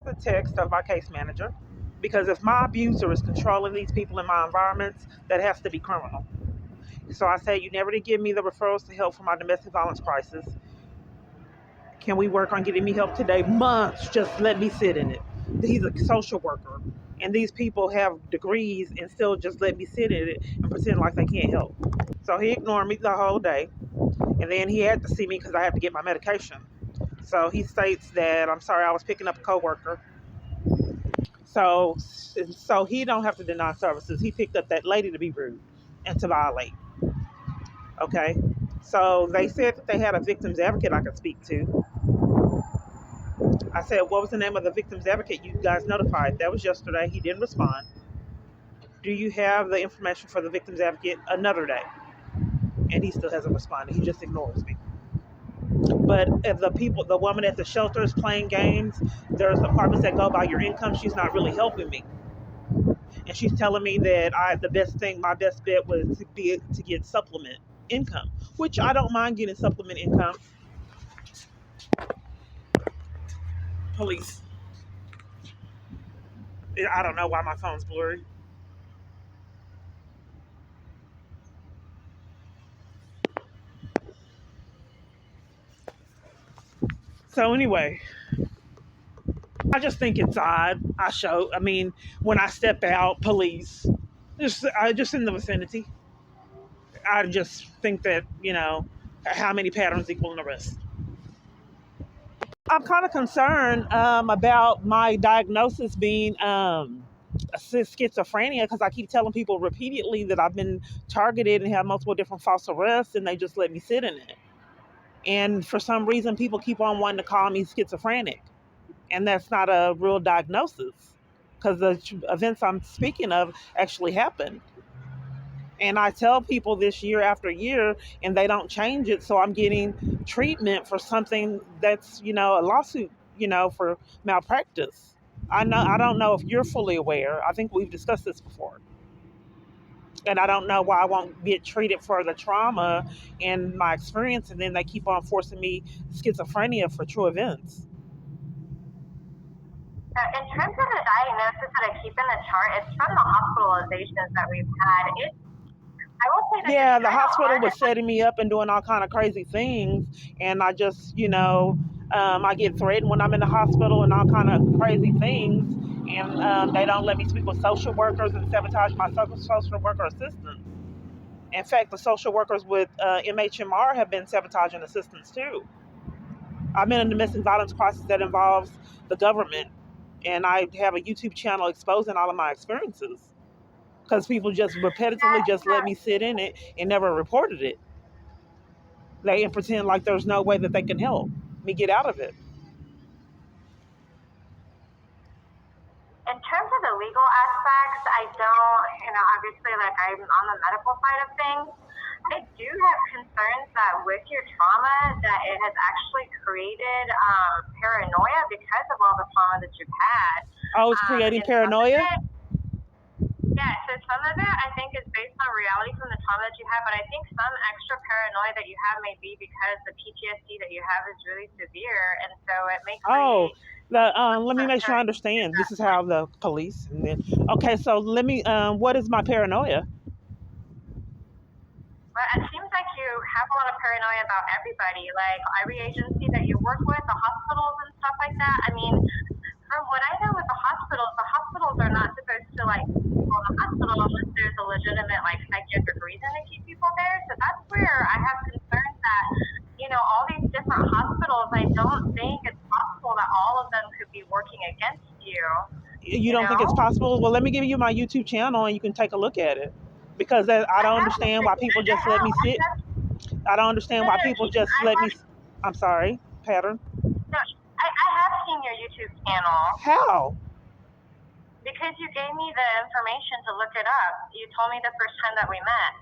the text of my case manager, because if my abuser is controlling these people in my environments, that has to be criminal. So I said, you never did give me the referrals to help for my domestic violence crisis. Can we work on getting me help today? Months, just let me sit in it. He's a social worker, and these people have degrees and still just let me sit in it and pretend like they can't help. So he ignored me the whole day, and then he had to see me because I had to get my medication. So he states that, I'm sorry, I was picking up a coworker. So he don't have to deny services. He picked up that lady to be rude and to violate. Okay. So they said that they had a victim's advocate I could speak to. I said, what was the name of the victim's advocate you guys notified? That was yesterday. He didn't respond. Do you have the information for the victim's advocate another day? And he still hasn't responded. He just ignores me. But if the woman at the shelter is playing games, there's apartments that go by your income. She's not really helping me. And she's telling me that my best bet was to get supplement income, which I don't mind getting supplement income. Police. I don't know why my phone's blurry. So anyway, I just think it's odd. When I step out, police, just in the vicinity. I just think that, how many patterns equal an arrest. I'm kind of concerned about my diagnosis being schizophrenia, because I keep telling people repeatedly that I've been targeted and have multiple different false arrests, and they just let me sit in it. And for some reason, people keep on wanting to call me schizophrenic, and that's not a real diagnosis, because the events I'm speaking of actually happened. And I tell people this year after year, and they don't change it. So I'm getting treatment for something that's, a lawsuit, for malpractice. I don't know if you're fully aware. I think we've discussed this before. And I don't know why I won't get treated for the trauma and my experience, and then they keep on forcing me schizophrenia for true events. In terms of the diagnosis that I keep in the chart, it's from the hospitalizations that we've had. I will say that yeah, the hospital was setting me up and doing all kind of crazy things, and I just, I get threatened when I'm in the hospital and all kind of crazy things, and they don't let me speak with social workers and sabotage my social worker assistants. In fact, the social workers with MHMR have been sabotaging assistants too. I'm in a domestic violence crisis that involves the government, and I have a YouTube channel exposing all of my experiences, because people just repetitively just let me sit in it and never reported it. They pretend like there's no way that they can help me get out of it. In terms of the legal aspects, I don't, obviously, I'm on the medical side of things. I do have concerns that with your trauma, that it has actually created paranoia because of all the trauma that you've had. Oh, it's creating paranoia? Yeah, so some of it I think is based on reality from the trauma that you have, but I think some extra paranoia that you have may be because the PTSD that you have is really severe, and so it may create... let me make sure I understand. This is how the police... Okay, so let me... what is my paranoia? Well, it seems like you have a lot of paranoia about everybody, like every agency that you work with, the hospitals and stuff like that. I mean, from what I know with the hospitals are not supposed to call the hospital unless there's a legitimate psychiatric reason to keep people there. So that's where I have concerns that, all these different hospitals, I don't think it's possible that all of them could be working against you. You don't think it's possible? Well, let me give you my YouTube channel and you can take a look at it. Because I don't understand why people just let me sit. I don't understand why people just let me... I'm sorry, pattern. No, I have seen your YouTube channel. How? Because you gave me the information to look it up. You told me the first time that we met.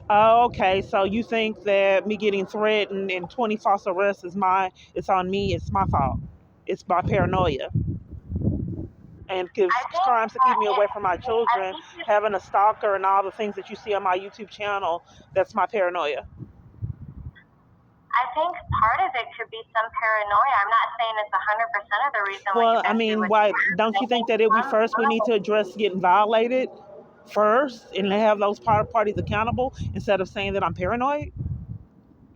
Oh, okay. So you think that me getting threatened and 20 false arrests it's on me, it's my fault. It's my paranoia. And crimes to keep me away from my children, having a stalker and all the things that you see on my YouTube channel, that's my paranoia. I think part of it could be some paranoia. I'm not saying it's 100% of the reason what Well, you've I been through mean, with your why ex. don't I you think think that we some first we need to address getting violated first and have those parties accountable instead of saying that I'm paranoid?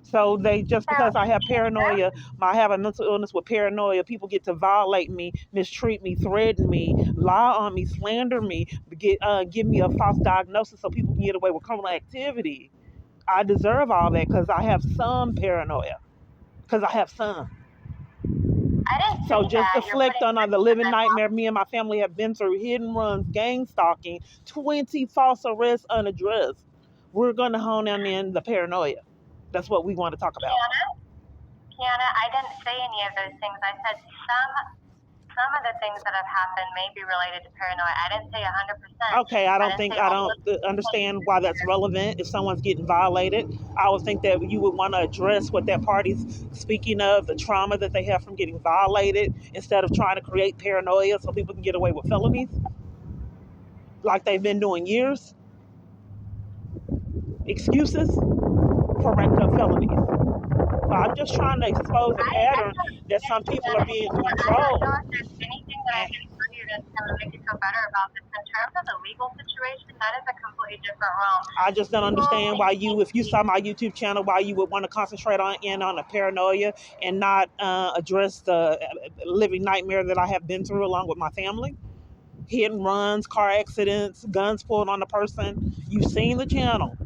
So they just so because I have paranoia, I have a mental illness with paranoia, people get to violate me, mistreat me, threaten me, lie on me, slander me, give me a false diagnosis so people can get away with criminal activity. I deserve all that because I have some paranoia. Because I have some. I didn't say So just that. You're deflect putting on the living nightmare me and my family have been through: hit and runs, gang stalking, 20 false arrests unaddressed. We're going to hone them in the paranoia. That's what we want to talk about. Kiana, I didn't say any of those things. I said some of the things that have happened may be related to paranoia. I didn't say 100%. Okay, I didn't say I all don't of the things. understand why that's relevant if someone's getting violated. I would think that you would want to address what that party's speaking of, the trauma that they have from getting violated, instead of trying to create paranoia so people can get away with felonies like they've been doing years. Excuses for ranked up felonies. But I'm just trying to expose a I pattern don't that some people are being I don't controlled. know if there's anything that I And can tell you that's going to make you feel better about this. In terms of the legal situation, that is a completely different realm. I just don't People understand why think if you saw my YouTube channel, why you would want to concentrate on the paranoia and not address the living nightmare that I have been through along with my family. Hit and runs, car accidents, guns pulled on a person. You've seen the channel,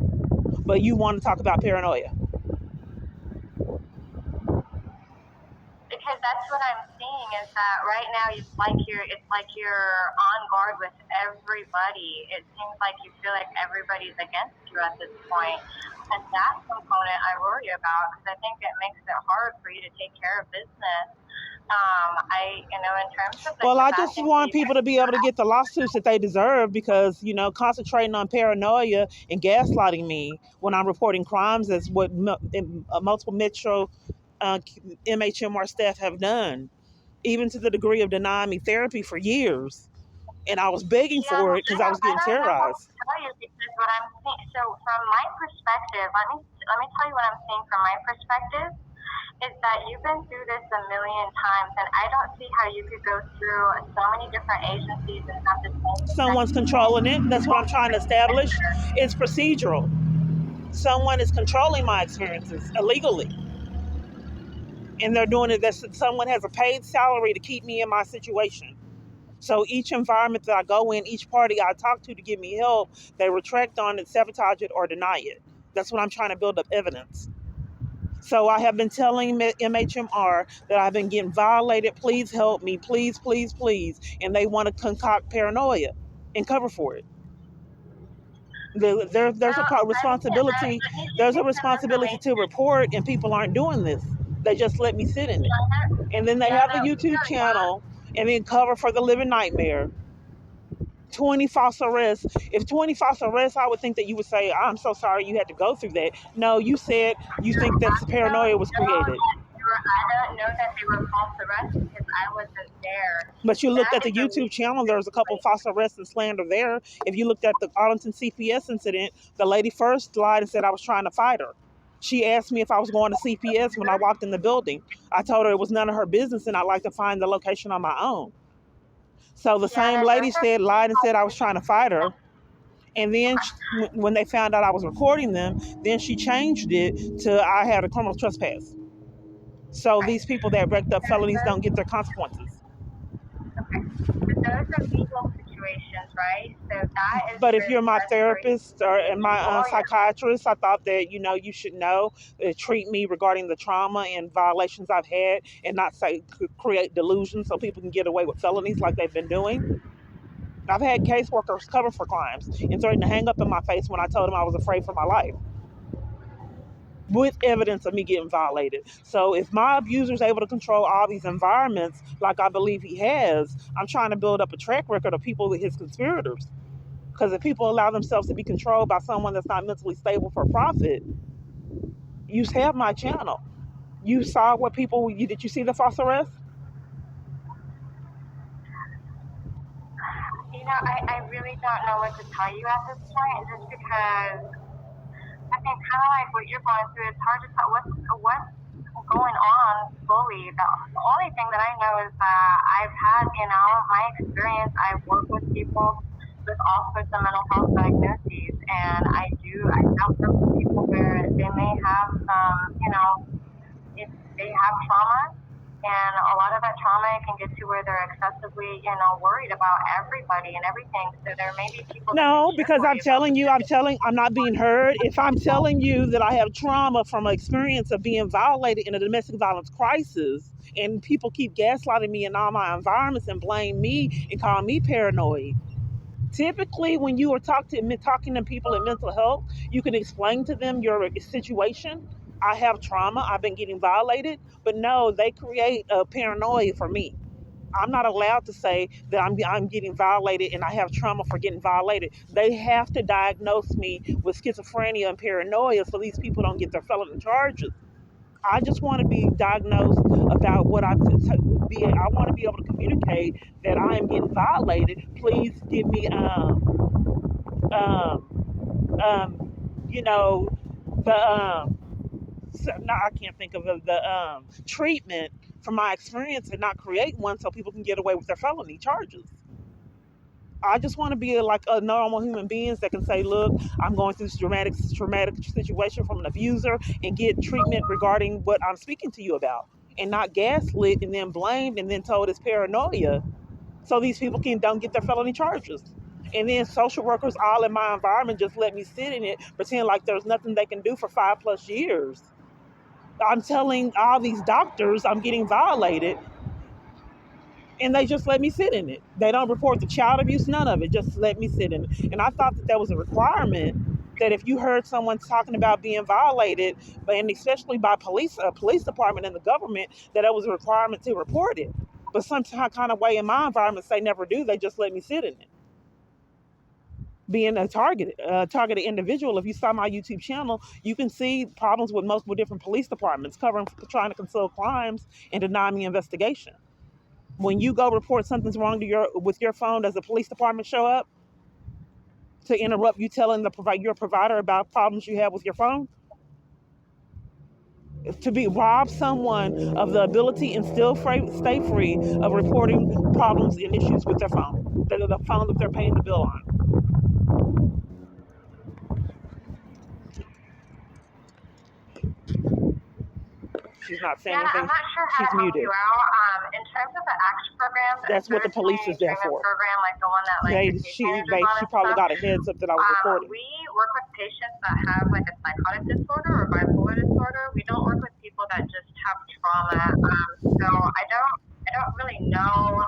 but you want to talk about paranoia. because that's what I'm seeing is that right now it's like you're on guard with everybody. It seems like you feel like everybody's against you at this point. And that component I worry about because I think it makes it hard for you to take care of business. In terms of the Well, I just capacity want people to be able to get the lawsuits that they deserve because, concentrating on paranoia and gaslighting me when I'm reporting crimes is what multiple Metro MHMR staff have done, even to the degree of denying me therapy for years. And I was begging yeah, for it because I was I getting don't know what terrorized. to tell you because what I'm seeing. So from my perspective, let me tell you what I'm seeing from my perspective is that you've been through this a million times, and I don't see how you could go through so many different agencies and have the same exact Someone's controlling it. That's what I'm trying to establish. It's procedural. Someone is controlling my experiences illegally. And they're doing it that someone has a paid salary to keep me in my situation. So each environment that I go in, each party I talk to give me help, they retract on it, sabotage it, or deny it. That's what I'm trying to build up evidence. So I have been telling MHMR that I've been getting violated. Please help me. Please, please, please. And they want to concoct paranoia and cover for it. There's a responsibility. let me give There's you a some responsibility to information. report, and people aren't doing this. They just let me sit in it. And then they have the Kiana, we YouTube are not. channel, and then cover for the living nightmare. 20 false arrests. If 20 false arrests, I would think that you would say, I'm so sorry you had to go through that. No, you said you think that paranoia was created. I don't know that they were false arrests because I wasn't there. But you looked That at the is a YouTube legal channel, there was a couple situation. false arrests and slander there. If you looked at the Arlington CPS incident, the lady first lied and said I was trying to fight her. She asked me if I was going to CPS when I walked in the building. I told her it was none of her business and I'd like to find the location on my own. So the same Kiana, lady those are lied and said I was legal. trying to fight her. And then when they found out I was recording them, then she changed it to I had a criminal trespass. So Right. these people that wrecked up felonies Those, don't get their consequences. okay. But those are legal situations, right? So that is But if with you're my restoration therapist or and my lawyer. psychiatrist, I thought that you should know, treat me regarding the trauma and violations I've had, and not say create delusions so people can get away with felonies like they've been doing. I've had caseworkers cover for crimes and threaten to hang up in my face when I told them I was afraid for my life, with evidence of me getting violated. So if my abuser's able to control all these environments like I believe he has, I'm trying to build up a track record of people with his conspirators. Because if people allow themselves to be controlled by someone that's not mentally stable for profit, you have my channel. You saw what people, did you see the false arrest? I really don't know what to tell you at this point, just because I think kind of like what you're going through. It's hard to tell what going on fully. The only thing that I know is that I've had, my experience, I've worked with people with all sorts of mental health diagnoses, and I dealt with people where they may have if they have trauma, and a lot of that trauma can get to where they're excessively, worried about everybody and everything. So there may be people. No, because I'm not being heard. If I'm telling you that I have trauma from an experience of being violated in a domestic violence crisis, and people keep gaslighting me in all my environments and blame me and call me paranoid. Typically, when you are talking to people in mental health, you can explain to them your situation. I have trauma. I've been getting violated, but no, they create a paranoia for me. I'm not allowed to say that I'm getting violated and I have trauma for getting violated. They have to diagnose me with schizophrenia and paranoia so these people don't get their felony charges. I just want to be diagnosed about what I want to be able to communicate that I am getting violated. Please give me you know the no, I can't think of the treatment for my experience and not create one so people can get away with their felony charges. I just want to be like a normal human beings that can say, look, I'm going through this traumatic situation from an abuser and get treatment regarding what I'm speaking to you about, and not gaslit and then blamed and then told it's paranoia so these people don't get their felony charges. And then social workers all in my environment just let me sit in it, pretend like there's nothing they can do for 5+ years. I'm telling all these doctors I'm getting violated, and they just let me sit in it. They don't report the child abuse, none of it, just let me sit in it. And I thought that was a requirement, that if you heard someone talking about being violated, and especially by a police department and the government, that it was a requirement to report it. But some kind of way in my environments, they never do. They just let me sit in it. Being a targeted individual, if you saw my YouTube channel, you can see problems with multiple different police departments trying to conceal crimes and deny me investigation. When you go report something's wrong with your phone, does the police department show up to interrupt you telling your provider about problems you have with your phone? To rob someone of the ability and still stay free of reporting problems and issues with their phone, the phone that they're paying the bill on. She's not saying anything. I'm not sure how She's to help muted. you out. In terms of the ACT program, That's what the police is there for. Program like the one that She probably got a heads up that I was recording. We work with patients that have like a psychotic disorder or bipolar disorder. We don't work with people that just have trauma. So I don't really know.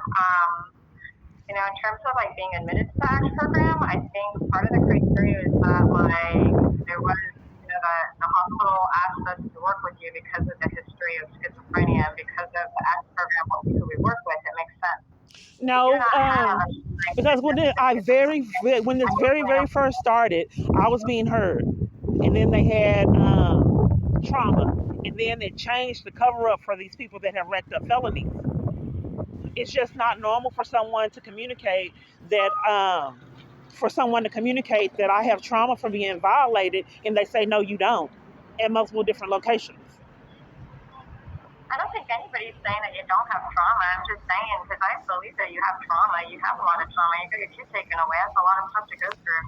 In terms of like being admitted to the ACT program, I think part of the criteria is that there was the hospital asked us to work with you because of the history of schizophrenia, because of the ACT program, who we work with. It makes sense. No, because when this very first started, I was being heard, and then they had trauma, and then it changed the cover up for these people that have racked up felonies. It's just not normal for someone to communicate that. For someone to communicate that I have trauma from being violated, and they say no, you don't, at multiple different locations. I don't think anybody's saying that you don't have trauma. I'm just saying, because I believe that you have trauma. You have a lot of trauma. You got your kid taken away. That's a lot of stuff to go through.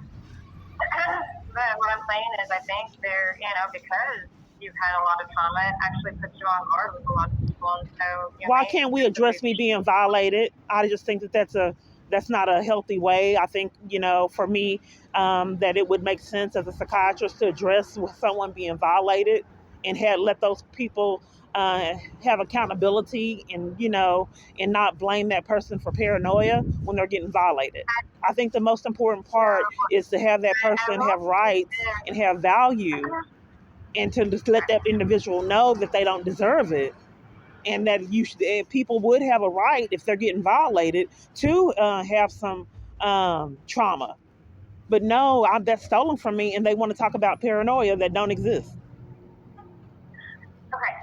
But what I'm saying is, I think because you've had a lot of trauma, it actually puts you on guard with a lot of people. And so, why can't we address me being violated? I just think that's not a healthy way. I think, for me, that it would make sense as a psychiatrist to address with someone being violated and let those people have accountability and not blame that person for paranoia when they're getting violated. I think the most important part is to have that person have rights and have value, and to just let that individual know that they don't deserve it. And that people would have a right, if they're getting violated, to have some trauma. But no, that's stolen from me, and they want to talk about paranoia that don't exist. Okay.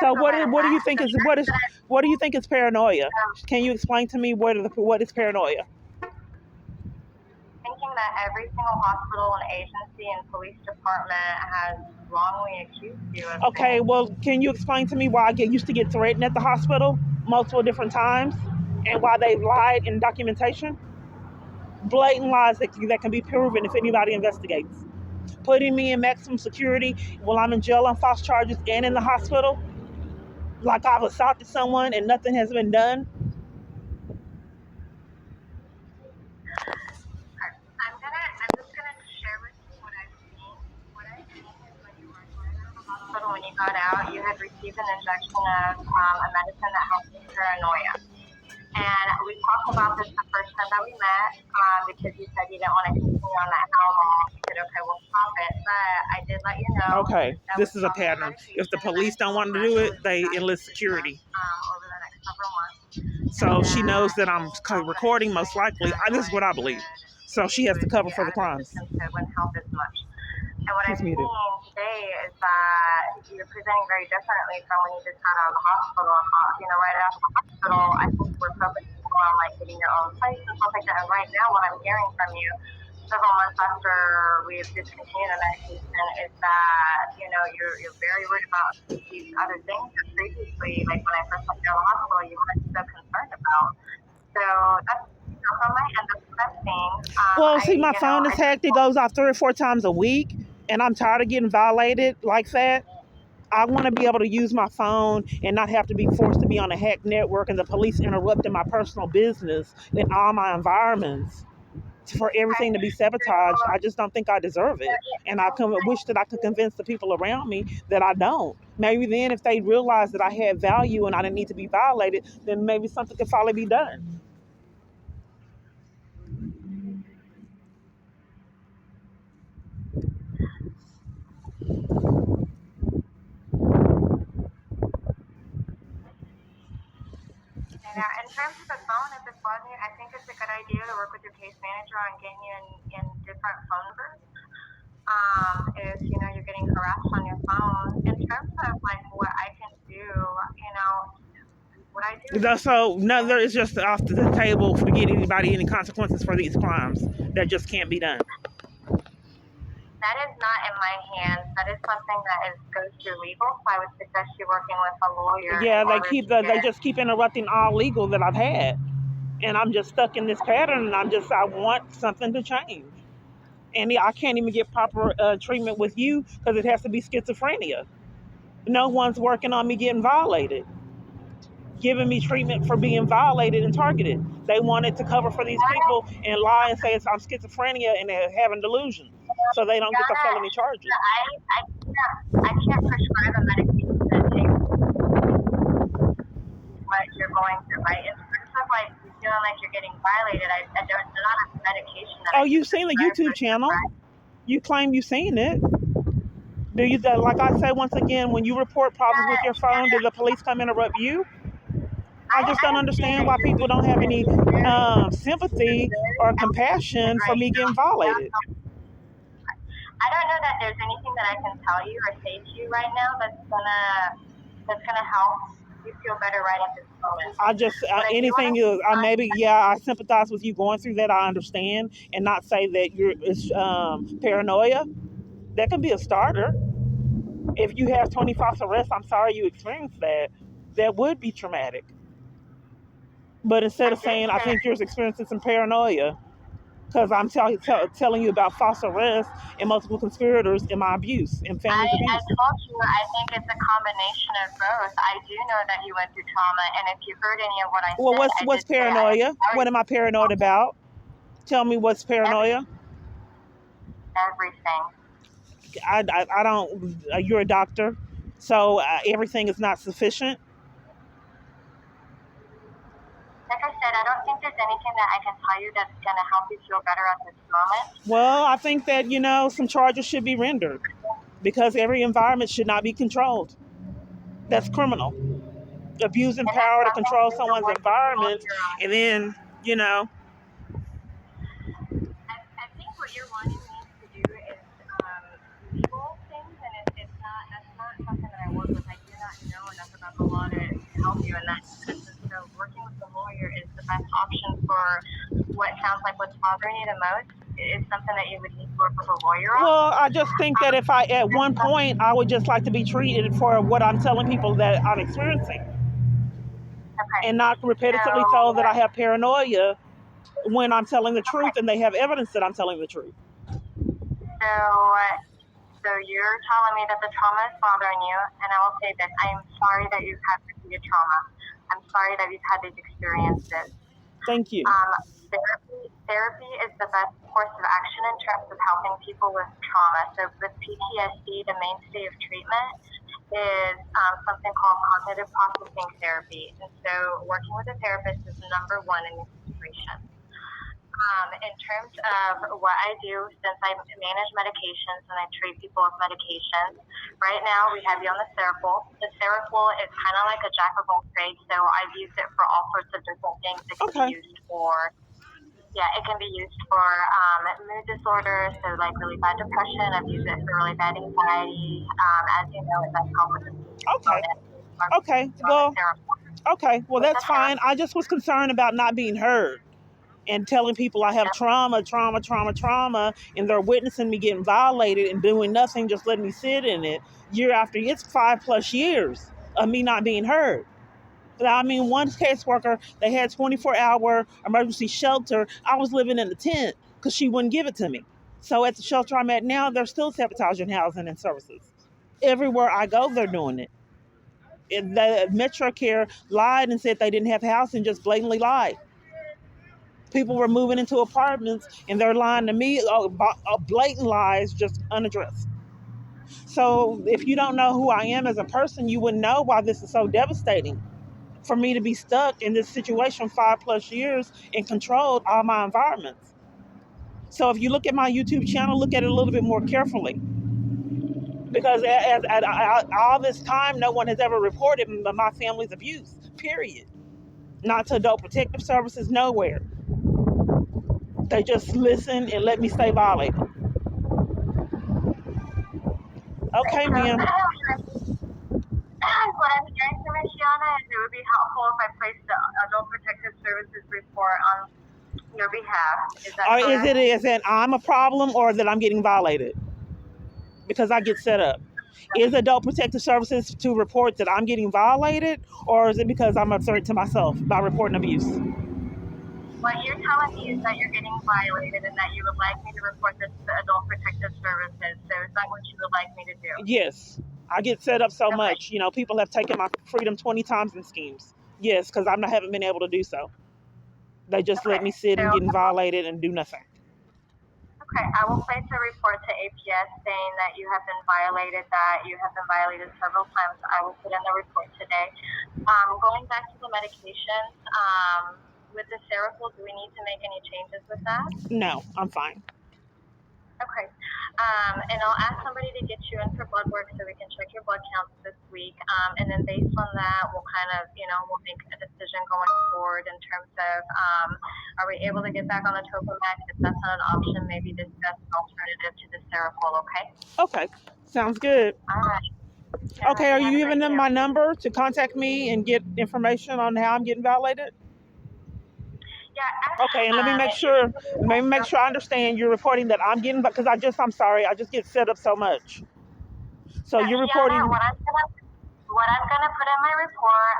So what do you think is paranoia? Can you explain to me what is paranoia? Thinking that every single hospital and agency and police department has wrongly accused you of Okay, things. well, can you explain to me why used to get threatened at the hospital multiple different times and why they've lied in documentation? Blatant lies that can be proven if anybody investigates. Putting me in maximum security while I'm in jail on false charges and in the hospital, like I've assaulted someone and nothing has been done. I'm just gonna share with you what I've seen. What I've seen is when you were out of the hospital, when you got out, you had received an injection of a medicine that helps with paranoia. And we talked about this the first time that we met because you said you didn't want to continue on that album. You said, okay, we'll stop it. But I did let you know Okay, that this with is a following the pattern. If the medication, the police medicine don't will want to do it, gradually they reduce enlist symptoms security. over the next several months. So she knows And that I'm also that recording, most during likely. This is what I believe. So she you has to cover get for the out of the crimes. system, so it wouldn't help as much. And what She's I've muted. seen today is that you're presenting very differently from when you just got out of the hospital. Right after the hospital, I think we're focusing more on like getting your own place and stuff like that. And right now, what I'm hearing from you, several months after we've discontinued the medication, is that you're very worried about these other things that previously, like when I first went to the hospital, you weren't so concerned about. So that's from my end. That's what I'm seeing. Well, see, my phone is hacked. It goes off 3 or 4 times a week, and I'm tired of getting violated like that. I want to be able to use my phone and not have to be forced to be on a hacked network and the police interrupting my personal business in all my environments for everything to be sabotaged. I just don't think I deserve it. And I wish that I could convince the people around me that I don't. Maybe then if they realized that I had value and I didn't need to be violated, then maybe something could finally be done. In terms of the phone, if it's bugging you, I think it's a good idea to work with your case manager on getting you in different phone numbers. If you're getting harassed on your phone. In terms of like what I can do, what I do is So no, it's just off the table to get anybody any consequences for these crimes. That just can't be done. that is not in my hands. That is something that goes through legal. So I would suggest you working with a lawyer in Yeah, order to they get. just keep interrupting all legal that I've had, and I'm just stuck in this pattern. And I want something to change. And I can't even get proper treatment with you because it has to be schizophrenia. No one's working on me getting violated, giving me treatment for being violated and targeted. They wanted to cover for these people and lie and say I'm schizophrenia and they're having delusions, so they don't get the felony charges. I can't prescribe a medication that takes what you're going through, right? In terms of like you feeling like you're getting violated, there's not a medication that I Oh, can you've seen the prescribe YouTube for you, channel? right? You claim you've seen it. Do you? Like I say once again, when you report problems with your phone, do the police come interrupt you? I just I don't understand understand that why you're people don't have any sympathy very or apprehensive compassion for right me now. getting violated. I don't know that there's anything that I can tell you or say to you right now that's gonna help you feel better right at this moment. I just What I do want anything to is I sympathize with you going through that. I understand, and not say that it's paranoia. That can be a starter. If you have 20 false arrests, I'm sorry you experienced that. That would be traumatic. But instead I of did saying I say think you're experiencing some paranoia, because I'm telling you about false arrests and multiple conspirators and my abuse and family's I abuse. told you I think it's a combination of both. I do know that you went through trauma, and if you heard any of what I Well, said, I what's did say I am paranoia? sorry. What am I paranoid about? Tell me what's paranoia. Everything. I don't. You're a doctor, so everything is not sufficient. Like I said, I don't think there's anything that I can tell you that's gonna help you feel better at this moment. Well, I think that some charges should be rendered because every environment should not be controlled. That's criminal. Abusing And that's power to something control that you're someone's working with a environment, lawyer on. and then I think what you're wanting me to do is legal things, and that's not something that I work with. I do not know enough about the law to help you in that sense. And so working with a lawyer is the best option for what sounds like what's bothering you the most. is something that you would need to work with a lawyer on. Well, I just think that if I, at one point, I would just like to be treated for what I'm telling people that I'm experiencing, Okay. and not repetitively told that I have paranoia when I'm telling the truth and they have evidence that I'm telling the truth. So you're telling me that the trauma is bothering you, and I will say this: I am sorry that you've had repeated trauma. I'm sorry that you've had these experiences. Thank you. Therapy is the best course of action in terms of helping people with trauma. So with PTSD, the mainstay of treatment is something called cognitive processing therapy. And so working with a therapist is number one in this situation. In terms of what I do, since I manage medications and I treat people with medications, right now we have you on the Seroquel. The Seroquel is kind of like a jack of all trades, so I've used it for all sorts of different things. It can be used for, it can be used for mood disorders, so like really bad depression. I've used it for really bad anxiety. As you know, it does help with the Okay. Well, that's fine. I just was concerned about not being heard and telling people I have trauma, and they're witnessing me getting violated and doing nothing, just letting me sit in it year after year. It's 5+ years of me not being heard. I mean, one caseworker, they had 24-hour emergency shelter. I was living in the tent because she wouldn't give it to me. So at the shelter I'm at now, they're still sabotaging housing and services. Everywhere I go, they're doing it. The Metrocare lied and said they didn't have housing, just blatantly lied. People were moving into apartments and they're lying to me, blatant lies, just unaddressed. So if you don't know who I am as a person, you wouldn't know why this is so devastating. For me to be stuck in this situation 5+ years and controlled all my environments. So if you look at my YouTube channel, look at it a little bit more carefully. Because at all this time, no one has ever reported my family's abuse, period. Not to Adult Protective Services, nowhere. They just listen and let me stay violated. Okay, ma'am. What I'm hearing from Shiana is it would be helpful if I placed the Adult Protective Services report on your behalf. Is that correct? Is it I'm a problem or that I'm getting violated? Because I get set up. Is Adult Protective Services to report that I'm getting violated, or is it because I'm a threat to myself by reporting abuse? What you're telling me is that you're getting violated and that you would like me to report this to Adult Protective Services. So is that what you would like me to do? Yes. I get set up so much. You know, people have taken my freedom 20 times in schemes. Yes, because I haven't been able to do so. They just let me sit and get violated and do nothing. Okay, I will place a report to APS saying that you have been violated several times. I will put in the report today. Going back to the medications, with the Seroquel, do we need to make any changes with that? No, I'm fine. Okay. And I'll ask somebody to get you in for blood work so we can check your blood counts this week. And then based on that, we'll kind of, we'll make a decision going forward in terms of, are we able to get back on the Topamax? If that's not an option, maybe discuss an alternative to the Seroquel, okay? Okay. Sounds good. All right. Okay, are you giving them my number to contact me and get information on how I'm getting violated? Yeah. Okay, and let me make sure I understand you're reporting that I'm getting, because I'm sorry, I just get set up so much. So you're reporting. What I'm gonna put in my report,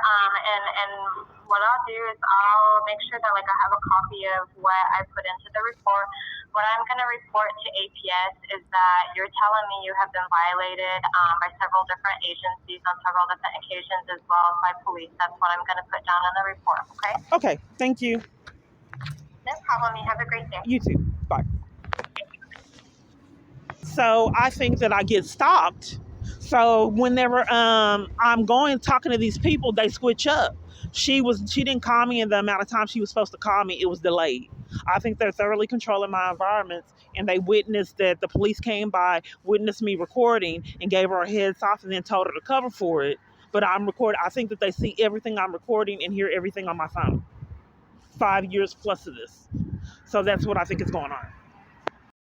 and what I'll do is I'll make sure that I have a copy of what I put into the report. What I'm gonna report to APS is that you're telling me you have been violated by several different agencies on several different occasions, as well as by police. That's what I'm gonna put down in the report. Okay. Okay. Thank you. No problem. You have a great day. You too. Bye. So I think that I get stopped. So whenever I'm talking to these people, they switch up. She didn't call me in the amount of time she was supposed to call me. It was delayed. I think they're thoroughly controlling my environments, and they witnessed that the police came by, witnessed me recording, and gave her a heads off, and then told her to cover for it. But I'm recording. I think that they see everything I'm recording and hear everything on my phone. 5 years plus of this. So that's what I think is going on.